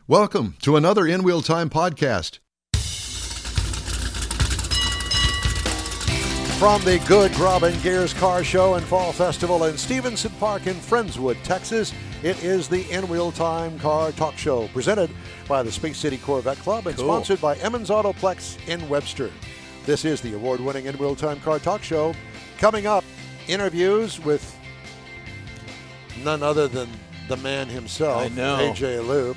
Welcome to another In Wheel Time podcast. From the Good Grub and Gears Car Show and Fall Festival in Stevenson Park in Friendswood, Texas, it is the In Wheel Time Car Talk Show, presented by the Space City Corvette Club and sponsored by Emmons Autoplex in Webster. This is the award-winning In Wheel Time Car Talk Show. Coming up, interviews with none other than the man himself, AJ Loupe.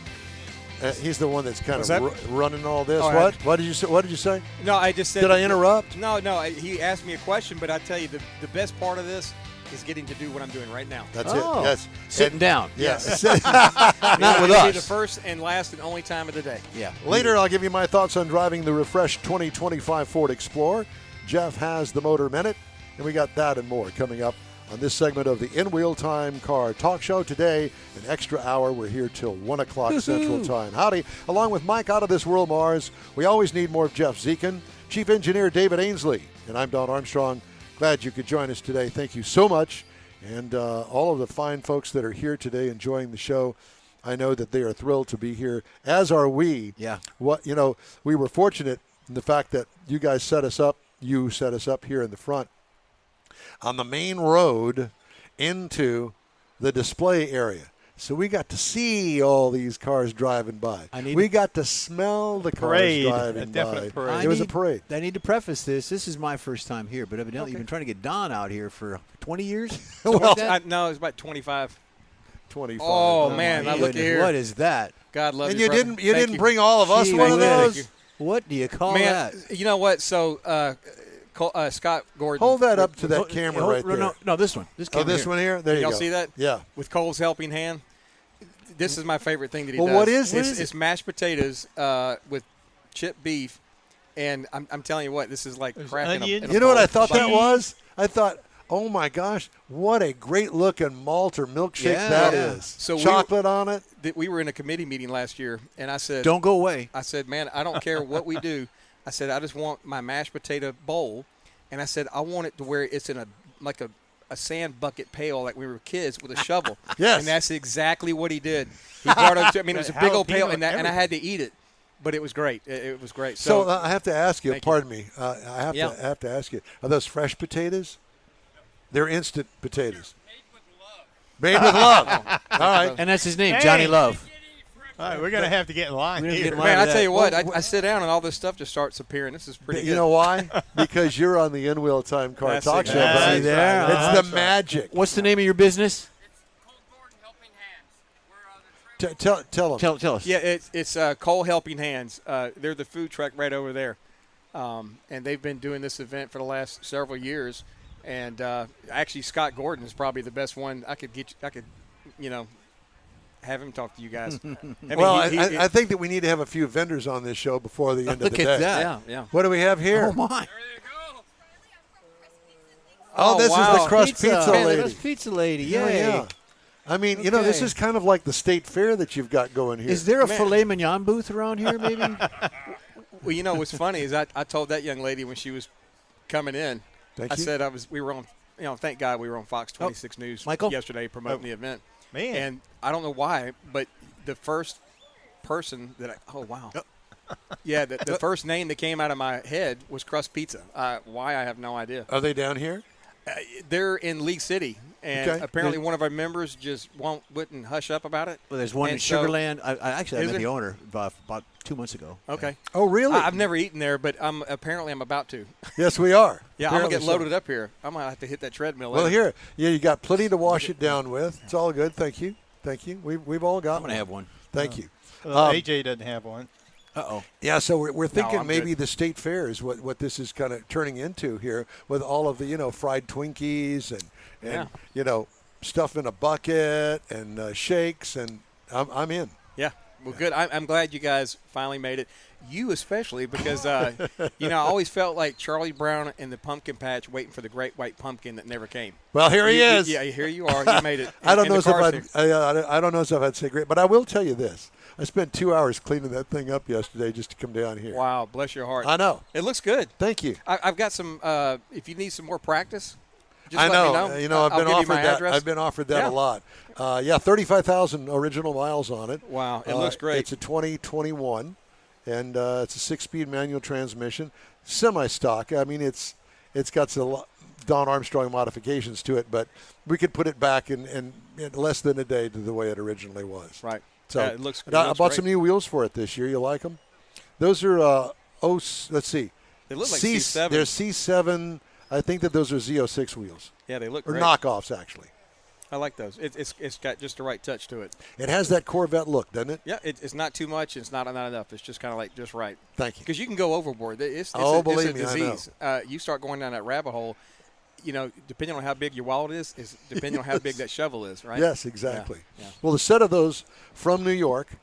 He's the one that's kind of running all this. Oh, What did you say? What did you say? No, I just said. Did I interrupt? No. He asked me a question, but I tell you, the best part of this is getting to do what I'm doing right now. That's it. Yes, sitting down. Yes, Not with us. The first and last and only time of the day. Yeah. Later, I'll give you my thoughts on driving the refreshed 2025 Ford Explorer. Jeff has the Motor Minute, and we got that and more coming up on this segment of the In Wheel Time Car Talk Show. Today, an extra hour. We're here till 1 o'clock Central Time. Howdy. Along with Mike Out of This World Mars, we always need more of Jeff Zekin, Chief Engineer David Ainsley, and I'm Don Armstrong. Glad you could join us today. Thank you so much. And all of the fine folks that are here today enjoying the show, I know that they are thrilled to be here, as are we. Yeah. We were fortunate in the fact that you guys set us up. You set us up here in the front on the main road into the display area. So we got to see all these cars driving by. We got to smell the cars driving by. Parade. It was a parade. I need to preface this. This is my first time here, but evidently you've been trying to get Don out here for 20 years? No, it's about 25. 25. Oh, man. My Look here. What is that? God love and you, you didn't bring all of us Gee one of whiz. those? What do you call Man, that? you know what? So, Scott Gordon. Hold that up to that camera right there. No, this one. This camera this one here? There you go. Y'all see that? Yeah. With Cole's helping hand. This is my favorite thing that he does. Well, what is It's mashed potatoes with chipped beef, and I'm telling you what, this is like crap in a You know what I thought that bowl. was? I thought, oh my gosh, what a great looking malt or milkshake that is. So chocolate on it. We were in a committee meeting last year, and I said, Don't go away. I said, man, I don't care what we do. I said, I just want my mashed potato bowl, and I said, I want it to where it's in a sand bucket pail like we were kids with a shovel. Yes. And that's exactly what he did. He brought it. It was a big old pail, and I had to eat it, but it was great. It was great. So I have to ask you. Pardon me. I have to ask you. Are those fresh potatoes? They're instant potatoes. Made with love. All right. And that's his name, Johnny Love. All right, we're going to have to get in line here. Man, I tell you what, I sit down and all this stuff just starts appearing. This is pretty good. You know why? Because you're on the In Wheel Time Car Talk Show. Right there. It's the magic. What's the name of your business? Tell them. Tell us. Yeah, it's Cole Helping Hands. They're the food truck right over there, and they've been doing this event for the last several years. And actually, Scott Gordon is probably the best one. I could have him talk to you guys. I think that we need to have a few vendors on this show before the end of the day. Look at that. Yeah. What do we have here? Oh, my. Oh, this is the Crust Pizza lady. Crust Pizza lady. Yeah. I mean, this is kind of like the state fair that you've got going here. Is there a filet mignon booth around here, maybe? Well, what's funny is I told that young lady when she was coming in, I said we were on, thank God we were on Fox 26 News yesterday promoting the event. Man. And I don't know why, but the first person that the first name that came out of my head was Crust Pizza. Why, I have no idea. Are they down here? They're in League City, and apparently one of our members just wouldn't hush up about it. Well, there's one in Sugarland. I met the owner about 2 months ago. Okay. Oh, really? I've never eaten there, but I'm about to. Yes, we are. Yeah, I'm going to get loaded up here. I'm going to have to hit that treadmill. Well, here. Yeah, you got plenty to wash it down with. It's all good. Thank you. We've all got I'm going to have one. Thank you. AJ doesn't have one. Uh-oh. Yeah, so we're thinking maybe good. the state fair is what this is kind of turning into here with all of the, fried Twinkies and stuff in a bucket and shakes, and I'm in. Yeah. Well, good. I'm glad you guys finally made it. You especially, because, I always felt like Charlie Brown in the pumpkin patch waiting for the great white pumpkin that never came. Well, here he is. Yeah, here you are. You made it. I don't know if I'd say great, but I will tell you this. I spent 2 hours cleaning that thing up yesterday just to come down here. Wow, bless your heart. I know. It looks good. Thank you. I've got some if you need some more practice, Just I let know. me know. I've I'll been give you offered my that. address. I've been offered that Yeah. a lot. 35,000 original miles on it. Wow, it looks great. It's a 2021, and it's a 6-speed manual transmission, semi-stock. I mean, it's got some Don Armstrong modifications to it, but we could put it back in less than a day to the way it originally was. Right. So it looks. I bought some new wheels for it this year. You like them? Those are let's see. They look like C7. They're C7. I think that those are Z06 wheels. Yeah, they look or great. knockoffs actually. I like those. It's got just the right touch to it. It has that Corvette look, doesn't it? Yeah, it's not too much. It's not enough. It's just kind of like just right. Thank you. Because you can go overboard. It's believe a me, disease. You start going down that rabbit hole. Depending on how big your wallet is depending on how big that shovel is, right? Yes, exactly. Yeah. Well, the set of those from New York,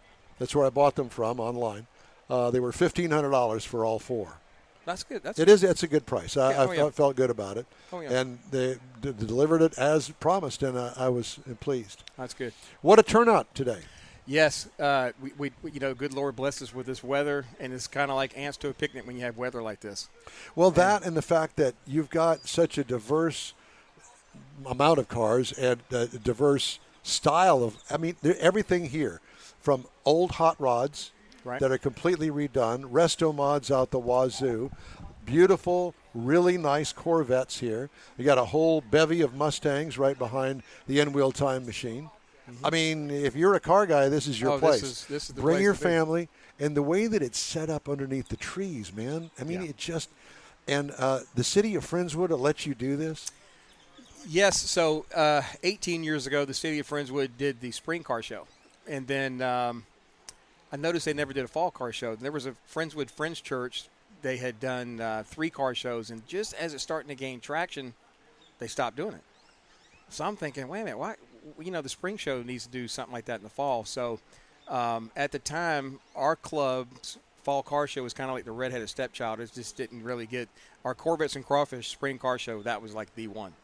that's where I bought them from online. They were $1,500 for all 4. That's good. It's a good price. I yeah. felt good about it. Oh, yeah. And they delivered it as promised, and I was pleased. That's good. What a turnout today. Yes, we good Lord bless us with this weather, and it's kind of like ants to a picnic when you have weather like this. Well, that and the fact that you've got such a diverse amount of cars and a diverse style of, everything here, from old hot rods that are completely redone, resto mods out the wazoo, beautiful, really nice Corvettes here. You got a whole bevy of Mustangs right behind the in-wheel time machine. I mean, if you're a car guy, this is your place. This is the Bring place your to be. family, and the way that it's set up underneath the trees, man. I mean, it just and the city of Friendswood will let you do this. Yes. So 18 years ago, the city of Friendswood did the spring car show, and then I noticed they never did a fall car show. There was a Friendswood Friends Church. They had done 3 car shows, and just as it's starting to gain traction, they stopped doing it. So I'm thinking, wait a minute, why? The spring show needs to do something like that in the fall. So at the time, our club's fall car show was kind of like the redheaded stepchild. It just didn't really get our Corvettes and Crawfish spring car show. That was like the one.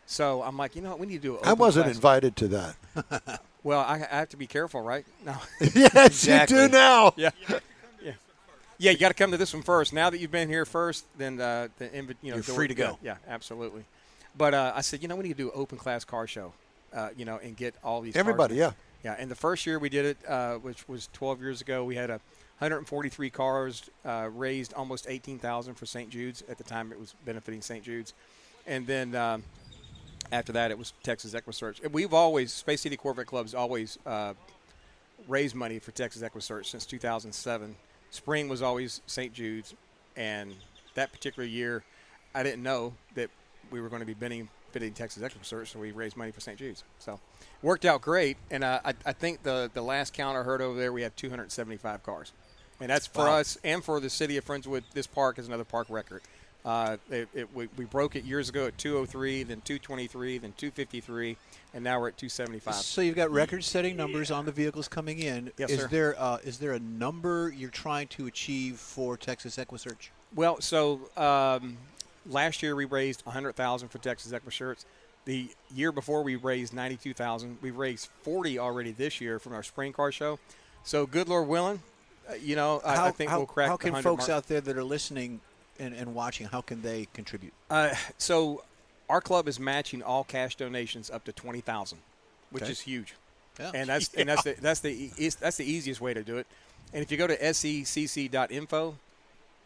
So I'm like, we need to do. I wasn't invited to that. Well, I have to be careful, right? No. Yes, Exactly. you do now. Yeah. Yeah, you got to come to this one first. Now that you've been here first, then you're free to go. Yeah, absolutely. But I said, we need to do an open class car show, and get all these Everybody, cars. yeah. Yeah, and the first year we did it, which was 12 years ago, we had 143 cars, raised almost $18,000 for St. Jude's. At the time, it was benefiting St. Jude's. And then after that, it was Texas Equus Search. We've always, Space City Corvette Club's always raised money for Texas Equus Search since 2007. Spring was always St. Jude's, and that particular year, I didn't know that we were going to be bidding Texas Equus Search, so we raised money for St. Jude's. So it worked out great, and I think the last count I heard over there, we had 275 cars. And that's for us and for the city of Friendswood. This park is another park record. We broke it years ago at 203, then 223, then 253, and now we're at 275. So you've got record-setting numbers on the vehicles coming in. Yes, is sir. Is there a number you're trying to achieve for Texas Equus Search? Well, so last year we raised $100,000 for Texas Equus Search. The year before we raised $92,000. We raised $40 already this year from our spring car show. So good Lord willing, I think we'll crack how the can 100 folks mark. out there that are listening and watching, how can they contribute? So our club is matching all cash donations up to $20,000, which Okay. is huge. Yeah. And that's the easiest way to do it. And if you go to secc.info,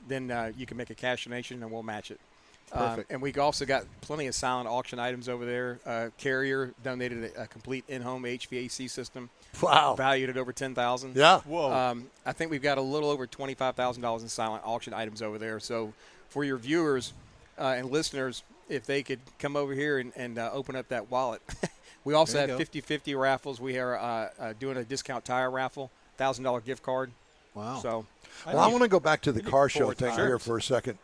then you can make a cash donation and we'll match it. Perfect. And we also got plenty of silent auction items over there. Carrier donated a complete in-home HVAC system. Wow. Valued at over $10,000. Yeah. Whoa. I think we've got a little over $25,000 in silent auction items over there. So for your viewers and listeners, if they could come over here and open up that wallet. We also There have you 50-50 raffles. We are doing a discount tire raffle, $1,000 gift card. Wow. So Well, I want to go back to the car show forward thing to here it. for a second.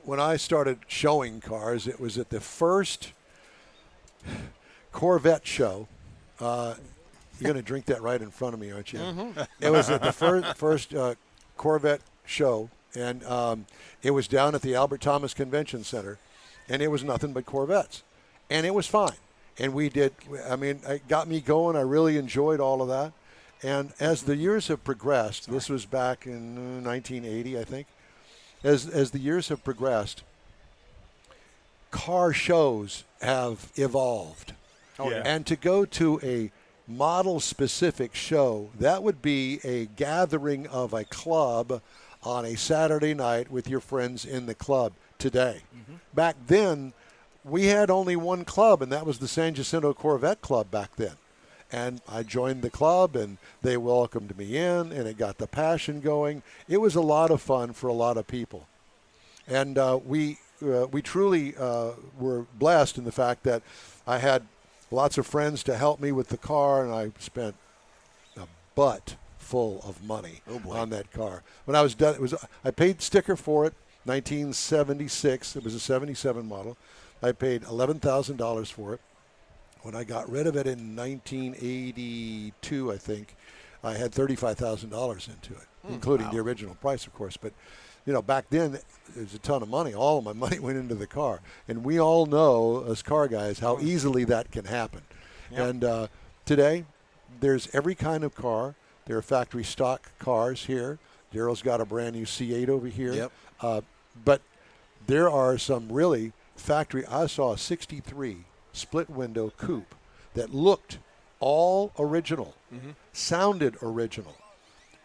When I started showing cars, it was at the first Corvette show. You're going to drink that right in front of me, aren't you? Mm-hmm. It was at the first Corvette show, and it was down at the Albert Thomas Convention Center, and it was nothing but Corvettes. And it was fine. And we did, it got me going. I really enjoyed all of that. And as the years have progressed, this was back in 1980, I think. As the years have progressed, car shows have evolved. Oh, yeah. And to go to a model-specific show, that would be a gathering of a club on a Saturday night with your friends in the club today. Back then, we had only one club, and that was the San Jacinto Corvette Club back then. And I joined the club, and they welcomed me in, and it got the passion going. It was a lot of fun for a lot of people. And we truly were blessed in the fact that I had lots of friends to help me with the car, and I spent a butt full of money on that car. When I was done, I paid sticker for it, 1976. It was a 77 model. I paid $11,000 for it. When I got rid of it in 1982, I think, I had $35,000 into it, including the original price, of course. But, back then, it was a ton of money. All of my money went into the car. And we all know, as car guys, how easily that can happen. Yep. And today, there's every kind of car. There are factory stock cars here. Daryl's got a brand new C8 over here. Yep. But there are some really factory. I saw a 63 split window coupe that looked all original, sounded original.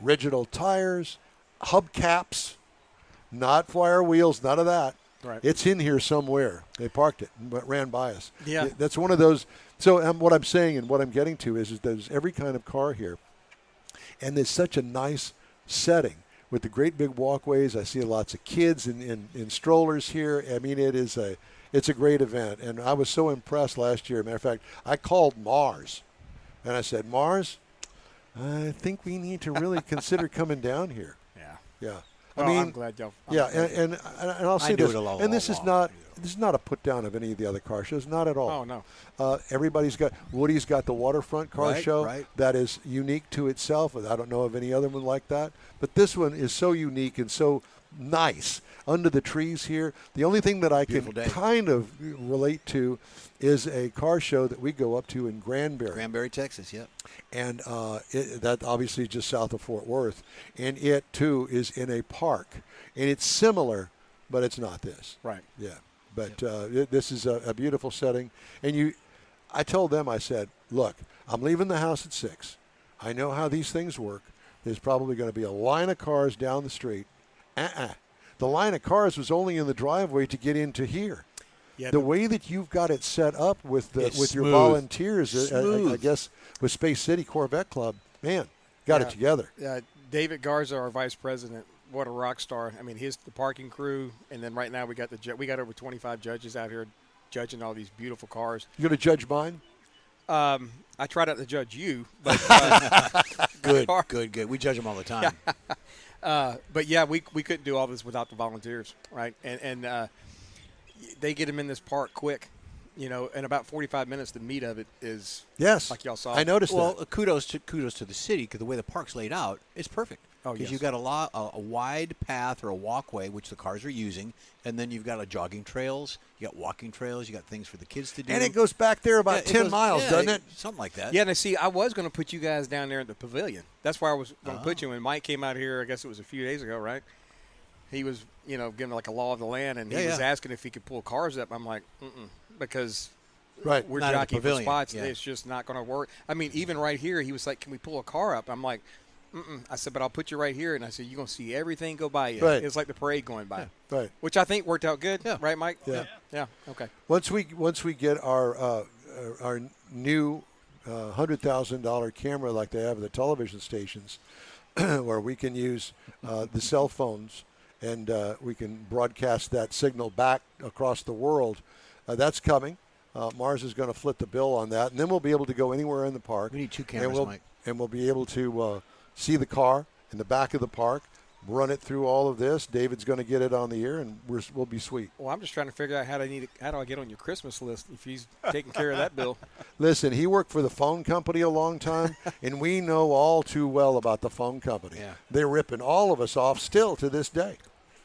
Original tires, hubcaps, not flyer wheels, none of that. Right. It's in here somewhere. They parked it, but ran by us. Yeah. That's one of those. So what I'm saying and what I'm getting to is there's every kind of car here. And there's such a nice setting with the great big walkways. I see lots of kids in strollers here. I mean, it's a great event. And I was so impressed last year. Matter of fact, I called Mars. And I said, Mars, I think we need to really consider coming down here. Yeah. Well, I'm glad y'all. And I'll say this. And this is not a put down of any of the other car shows, not at all. Oh no. Woody's got the waterfront car show right. that is unique to itself. I don't know of any other one like that. But this one is so unique and so nice under the trees here. The only thing that I can kind of relate to is a car show that we go up to in Granbury, Texas. Yep. And that obviously is just south of Fort Worth. And it, too, is in a park. And it's similar, but it's not this. Right. Yeah. But this is a beautiful setting. And I told them, I said, look, I'm leaving the house at 6. I know how these things work. There's probably going to be a line of cars down the street. The line of cars was only in the driveway to get into here. Yeah, the way that you've got it set up with your volunteers, I guess, with Space City Corvette Club, man, got it together. David Garza, our vice president, what a rock star. I mean, the parking crew, and then right now we got over 25 judges out here judging all these beautiful cars. You going to judge mine? I tried not to judge you, but good. We judge them all the time. But yeah, we couldn't do all this without the volunteers, right? And they get them in this park quick. In about 45 minutes, the meat of it is like y'all saw. I noticed that. Well, kudos to the city because the way the park's laid out, it's perfect. Oh, because yes. you've got a wide path or a walkway, which the cars are using, and then you've got jogging trails, you got walking trails, you got things for the kids to do. And it goes back there about 10 miles, doesn't it? Something like that. Yeah, and see, I was going to put you guys down there at the pavilion. That's where I was going to put you. When Mike came out here, I guess it was a few days ago, right? He was, giving like a law of the land, and he was asking if he could pull cars up. I'm like, because we're jockeying for spots. Yeah. It's just not going to work. I mean, even right here, he was like, can we pull a car up? I'm like, I said, but I'll put you right here. And I said, you're going to see everything go by you. Right. It's like the parade going by. Yeah. Right. Which I think worked out good. Yeah. Right, Mike? Yeah. Okay. Once we get our new $100,000 camera like they have at the television stations, where we can use the cell phones and we can broadcast that signal back across the world, that's coming. Mars is going to foot the bill on that. And then we'll be able to go anywhere in the park. We need 2 cameras, Mike. And we'll be able to see the car in the back of the park, run it through all of this. David's going to get it on the air, and we'll be sweet. Well, I'm just trying to figure out how do I get on your Christmas list if he's taking care of that bill. Listen, he worked for the phone company a long time, and we know all too well about the phone company. Yeah. They're ripping all of us off still to this day.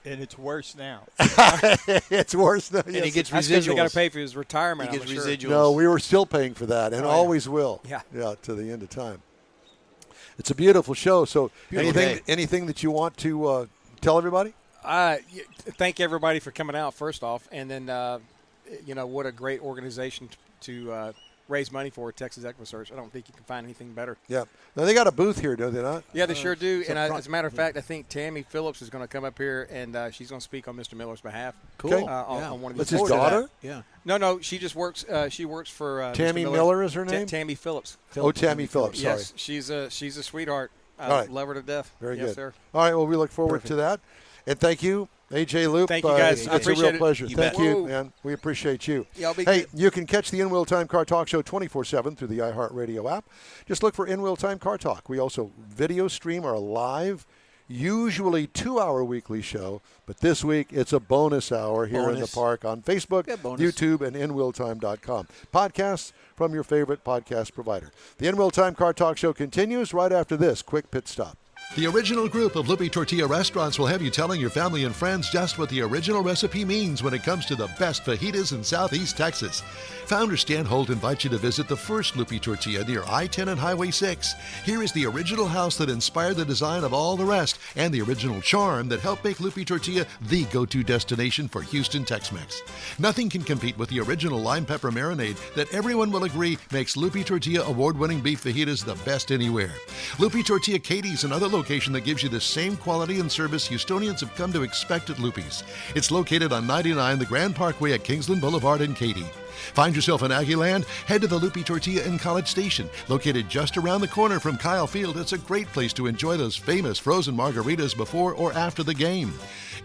And it's worse now. It's worse now. And he gets That's because residuals. they got to pay for his retirement. He gets I'm residuals. Sure. No, we were still paying for that, and always will. Yeah, to the end of time. It's a beautiful show. So, Beautiful anything that you want to tell everybody? Thank everybody for coming out. First off, and then what a great organization to raise money for, Texas Equus Search. I don't think you can find anything better. Yeah. Now, they got a booth here, do they not? Yeah, they sure do. And as a matter of fact, I think Tammy Phillips is going to come up here, and she's going to speak on Mr. Miller's behalf. Cool. Okay. On one of That's these his boards. daughter? Yeah. No, she just works. She works for Tammy Mr. Miller is her name? Tammy Phillips. Oh, Tammy Phillips. Sorry. Yes, she's a sweetheart. All right. Love her to death. Very yes, good. Sir. All right. Well, we look forward to that. And thank you, AJ Loupe. Thank you, guys. I It's a appreciate real it. pleasure. You Thank bet. you, Whoa. man. We appreciate you. Yeah, I'll be Hey, good. you can catch the In Wheel Time Car Talk Show 24/7 through the iHeartRadio app. Just look for In Wheel Time Car Talk. We also video stream our live, usually 2-hour weekly show, but this week it's a bonus hour here in the Bonus. park on Facebook, Yeah, bonus. YouTube, and InWheelTime.com. Podcasts from your favorite podcast provider. The In Wheel Time Car Talk Show continues right after this quick pit stop. The original group of Loupe Tortilla restaurants will have you telling your family and friends just what the original recipe means when it comes to the best fajitas in Southeast Texas. Founder Stan Holt invites you to visit the first Loupe Tortilla near I-10 and Highway 6. Here is the original house that inspired the design of all the rest and the original charm that helped make Loupe Tortilla the go-to destination for Houston Tex-Mex. Nothing can compete with the original lime pepper marinade that everyone will agree makes Loupe Tortilla award-winning beef fajitas the best anywhere. Loupe Tortilla Katie's another location that gives you the same quality and service Houstonians have come to expect at Loupe's. It's located on 99 the Grand Parkway at Kingsland Boulevard in Katy. Find yourself in Aggieland? Head to the Loupe Tortilla in College Station. Located just around the corner from Kyle Field, it's a great place to enjoy those famous frozen margaritas before or after the game.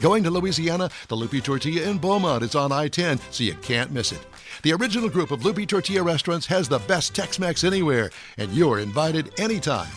Going to Louisiana, the Loupe Tortilla in Beaumont is on I-10, so you can't miss it. The original group of Loupe Tortilla restaurants has the best Tex-Mex anywhere, and you're invited anytime.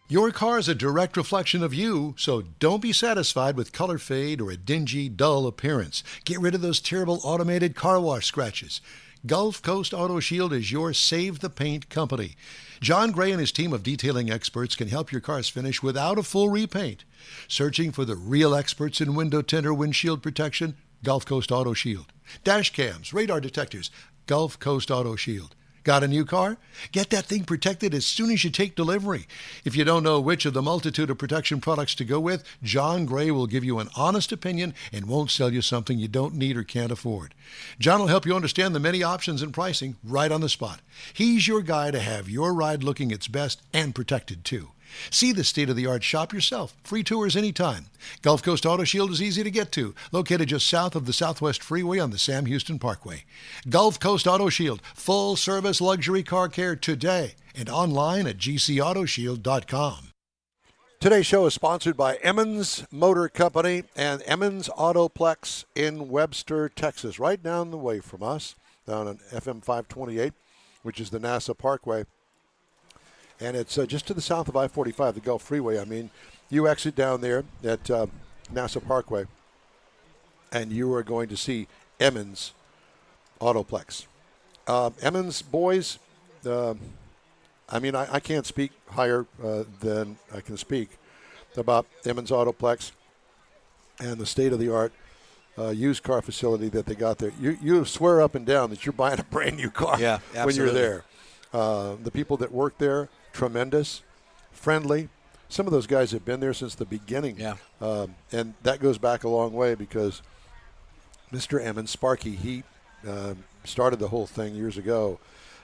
Your car is a direct reflection of you, so don't be satisfied with color fade or a dingy, dull appearance. Get rid of those terrible automated car wash scratches. Gulf Coast Auto Shield is your Save the Paint company. John Gray and his team of detailing experts can help your cars finish without a full repaint. Searching for the real experts in window tint or windshield protection? Gulf Coast Auto Shield. Dash cams, radar detectors, Gulf Coast Auto Shield. Got a new car? Get that thing protected as soon as you take delivery. If you don't know which of the multitude of protection products to go with, John Gray will give you an honest opinion and won't sell you something you don't need or can't afford. John will help you understand the many options and pricing right on the spot. He's your guy to have your ride looking its best and protected too. See the state-of-the-art shop yourself. Free tours anytime. Gulf Coast Auto Shield is easy to get to, located just south of the Southwest Freeway on the Sam Houston Parkway. Gulf Coast Auto Shield, full-service luxury car care today, and online at gcautoshield.com. Today's show is sponsored by Emmons Motor Company and Emmons Autoplex in Webster, Texas, right down the way from us, down on FM 528, which is the NASA Parkway. And it's just to the south of I-45, the Gulf Freeway. I mean, you exit down there at NASA Parkway, and you are going to see Emmons Autoplex. Emmons boys, I mean, I can't speak higher than I can speak about Emmons Autoplex and the state-of-the-art used car facility that they got there. You swear up and down that you're buying a brand new car when you're there. The people that work there, tremendous, friendly. Some of those guys have been there since the beginning. Yeah. And that goes back a long way because Mr. Emmons, Sparky, he started the whole thing years ago.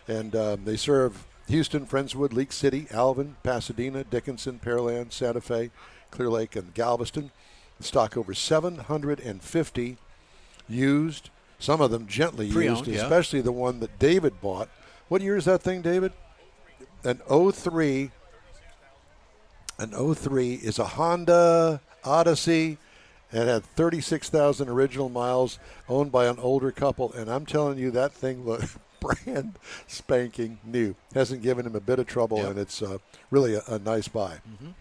And they serve Houston, Friendswood, Leak City, Alvin, Pasadena, Dickinson, Pearland, Santa Fe, Clear Lake, and Galveston. Stock over 750 used, some of them gently Pre-owned, used, especially the one that David bought. What year is that thing, David? An 03. An 03 is a Honda Odyssey. It had 36,000 original miles, owned by an older couple. And I'm telling you, that thing looked brand spanking new. Hasn't given him a bit of trouble, and it's really a nice buy. Mm-hmm.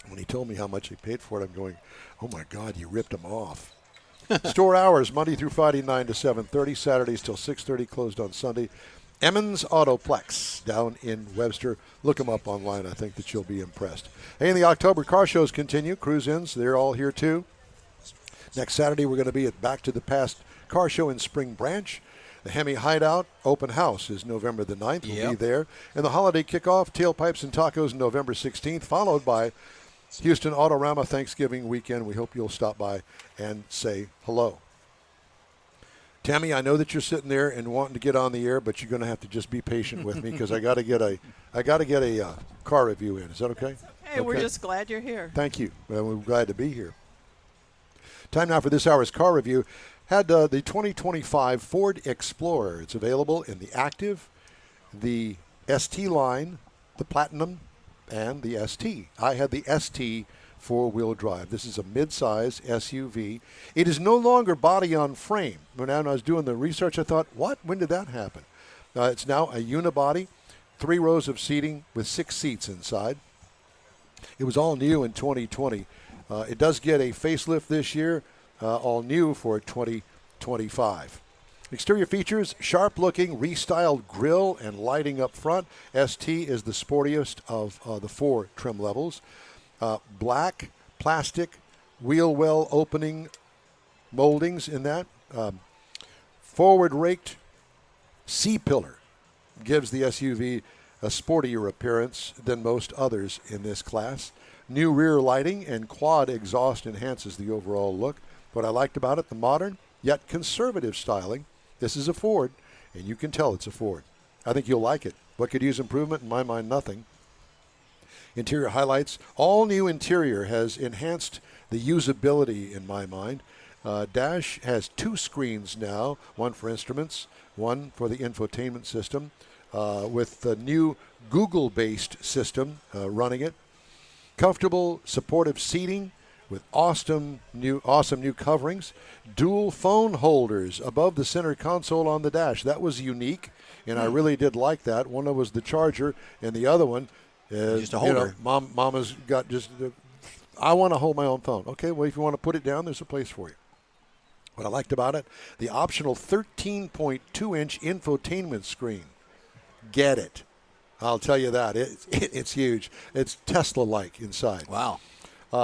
When he told me how much he paid for it, I'm going, oh, my God, you ripped him off. Store hours, Monday through Friday, 9 to 7:30, Saturdays till 6:30, closed on Sunday. Emmons Autoplex down in Webster. Look them up online. I think that you'll be impressed. Hey, and the October car shows continue. Cruise-ins, they're all here too. Next Saturday, we're going to be at Back to the Past car show in Spring Branch. The Hemi Hideout open house is November the 9th. We'll be there. And the holiday kickoff, Tailpipes and Tacos, November 16th, followed by Houston Autorama Thanksgiving weekend. We hope you'll stop by and say hello. Tammy, I know that you're sitting there and wanting to get on the air, but you're going to have to just be patient with me because I got to get a car review in. Is that okay? Hey, we're just glad you're here. Thank you. Well, we're glad to be here. Time now for this hour's car review. Had the 2025 Ford Explorer. It's available in the Active, the ST line, the Platinum, and the ST. I had the ST four-wheel drive. This is a mid-size SUV. It is no longer body on frame. When I was doing the research, I thought, what? When did that happen? It's now a unibody, 3 rows of seating with 6 seats inside. It was all new in 2020. It does get a facelift this year, all new for 2025. Exterior features, sharp-looking, restyled grille and lighting up front. ST is the sportiest of the 4 trim levels. Black plastic wheel well opening moldings in that. Forward raked C-pillar gives the SUV a sportier appearance than most others in this class. New rear lighting and quad exhaust enhances the overall look. What I liked about it, the modern yet conservative styling. This is a Ford, and you can tell it's a Ford. I think you'll like it. What could use improvement? In my mind, nothing. Interior highlights. All new interior has enhanced the usability in my mind. Dash has 2 screens now, one for instruments, one for the infotainment system, with the new Google-based system running it. Comfortable, supportive seating with awesome new coverings. Dual phone holders above the center console on the dash. That was unique, and I really did like that. One was the charger, and the other one just a holder. Mama's got just. I want to hold my own phone. Okay, well, if you want to put it down, there's a place for you. What I liked about it, the optional 13.2-inch infotainment screen. Get it. I'll tell you that. It's huge. It's Tesla-like inside. Wow.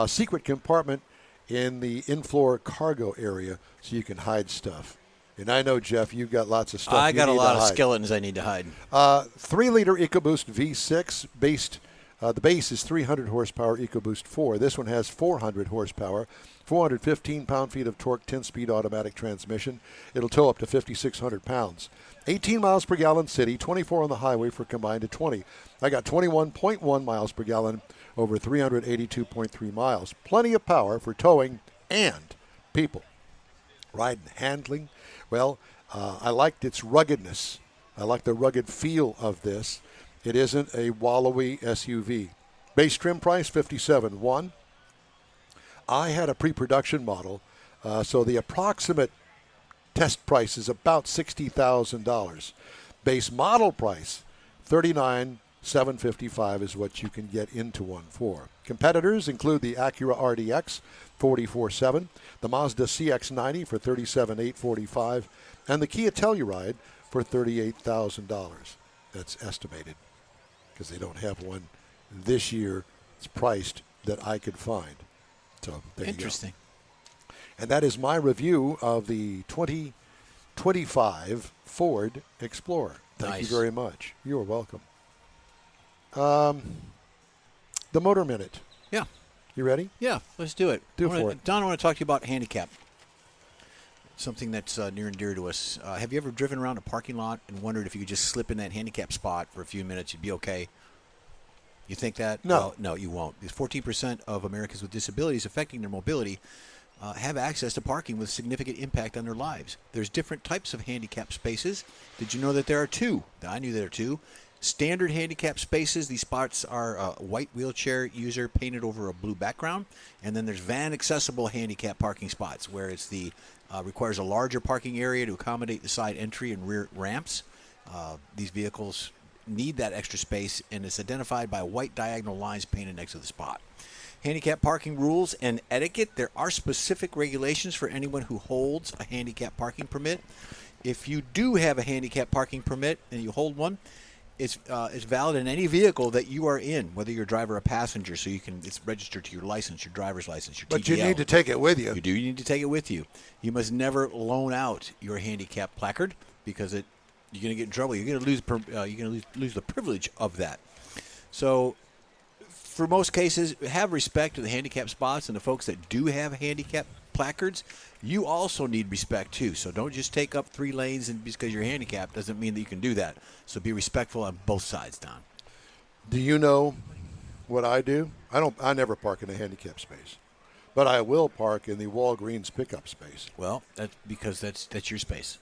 Secret compartment in the in-floor cargo area so you can hide stuff. And I know, Jeff, you've got lots of stuff. I got a lot of skeletons I need to hide. 3-liter EcoBoost V6 based. The base is 300 horsepower EcoBoost 4. This one has 400 horsepower, 415 pound-feet of torque, 10-speed automatic transmission. It'll tow up to 5,600 pounds. 18 miles per gallon city, 24 on the highway for combined to 20. I got 21.1 miles per gallon over 382.3 miles. Plenty of power for towing and people. Ride and handling. Well, I liked its ruggedness. I like the rugged feel of this. It isn't a wallowy SUV. Base trim price, $57,100. I had a pre-production model, so the approximate test price is about $60,000. Base model price, $39,755 is what you can get into one for. Competitors include the Acura RDX, $44,700, the Mazda CX-90 for $37,845, and the Kia Telluride for $38,000. That's estimated because they don't have one this year. It's priced that I could find. So there Interesting. You go. And that is my review of the 2025 Ford Explorer. Thank you very much. You are welcome. The Motor Minute. Yeah. You ready? Yeah, let's do it. Don, I want to talk to you about handicap. Something that's near and dear to us. Have you ever driven around a parking lot and wondered if you could just slip in that handicap spot for a few minutes, you'd be okay? You think that? No. Well, no, you won't. Because 14% of Americans with disabilities affecting their mobility have access to parking with significant impact on their lives. There's different types of handicap spaces. Did you know that there are 2? I knew there are 2. Standard handicap spaces, these spots are a white wheelchair user painted over a blue background. And then there's van accessible handicap parking spots where it's requires a larger parking area to accommodate the side entry and rear ramps. These vehicles need that extra space, and it's identified by white diagonal lines painted next to the spot. Handicap parking rules and etiquette. There are specific regulations for anyone who holds a handicap parking permit. If you do have a handicap parking permit and you hold one, it's valid in any vehicle that you are in, whether you're a driver or a passenger. So it's registered to your license, your driver's license, your TTL. But you need to take it with you. You do. You need to take it with you. You must never loan out your handicap placard because you're going to get in trouble. You're going to lose the privilege of that. So for most cases, have respect to the handicap spots and the folks that do have handicap placards. You also need respect, too. So don't just take up 3 lanes and because you're handicapped doesn't mean that you can do that. So be respectful on both sides, Don. Do you know what I do? I never park in a handicap space, but I will park in the Walgreens pickup space. Well, that's because that's your space.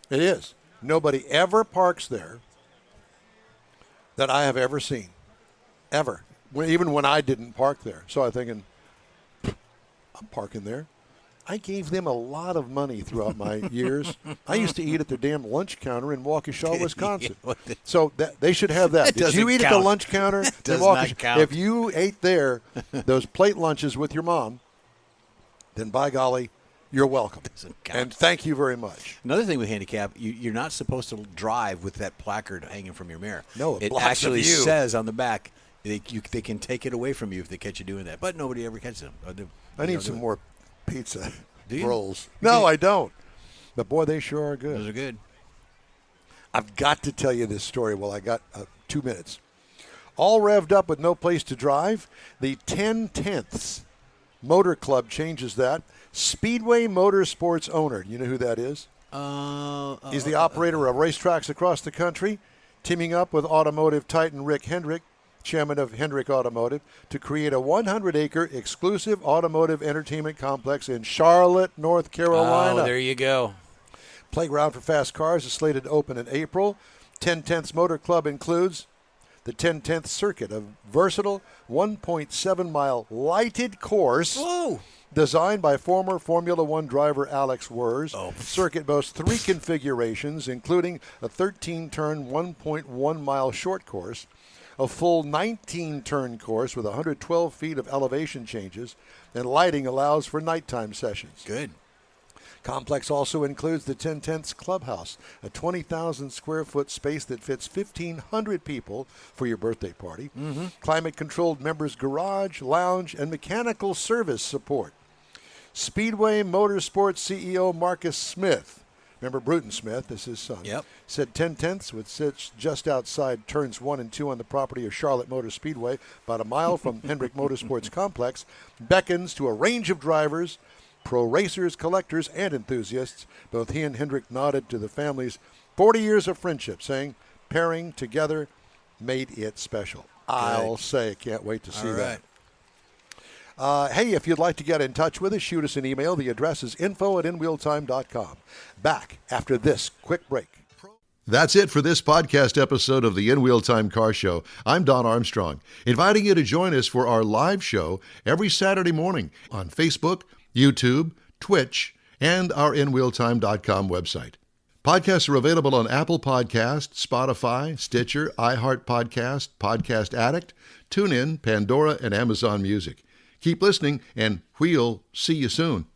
It is. Nobody ever parks there that I have ever seen, ever. Even when I didn't park there. So I'm thinking, I'm parking there. I gave them a lot of money throughout my years. I used to eat at the damn lunch counter in Waukesha, Wisconsin. So they should have that. Did you eat at the lunch counter in Waukesha? If you ate there, those plate lunches with your mom, then by golly, you're welcome. And thank you very much. Another thing with handicap, you're not supposed to drive with that placard hanging from your mirror. No, it actually says on the back they can take it away from you if they catch you doing that. But nobody ever catches them. I need some more pizza rolls. No, I don't. But, boy, they sure are good. Those are good. I've got to tell you this story. Well, I got 2 minutes. All revved up with no place to drive. The 10/10ths Motor Club changes that. Speedway Motorsports owner. You know who that is? He's the operator of racetracks across the country, teaming up with automotive titan Rick Hendrick, chairman of Hendrick Automotive, to create a 100-acre exclusive automotive entertainment complex in Charlotte, North Carolina. Oh, there you go. Playground for fast cars is slated to open in April. 10/10ths Motor Club includes the 10/10th circuit, a versatile 1.7-mile lighted course. Whoa. Designed by former Formula One driver Alex Wurz. Circuit boasts 3 configurations, including a 13-turn, 1.1-mile short course, a full 19-turn course with 112 feet of elevation changes, and lighting allows for nighttime sessions. Good. Complex also includes the 10/10ths Clubhouse, a 20,000-square-foot space that fits 1,500 people for your birthday party. Mm-hmm. Climate-controlled members' garage, lounge, and mechanical service support. Speedway Motorsports CEO Marcus Smith, remember Bruton Smith, is his son, said 10/10ths, which sits just outside turns 1 and 2 on the property of Charlotte Motor Speedway, about a mile from Hendrick Motorsports Complex, beckons to a range of drivers, pro racers, collectors, and enthusiasts. Both he and Hendrick nodded to the family's 40 years of friendship, saying pairing together made it special. I'll say, can't wait to see that. Hey, if you'd like to get in touch with us, shoot us an email. The address is info@inwheeltime.com. Back after this quick break. That's it for this podcast episode of the In Wheel Time Car Show. I'm Don Armstrong, inviting you to join us for our live show every Saturday morning on Facebook, YouTube, Twitch, and our InWheelTime.com website. Podcasts are available on Apple Podcasts, Spotify, Stitcher, iHeart Podcast, Podcast Addict, TuneIn, Pandora, and Amazon Music. Keep listening, and we'll see you soon.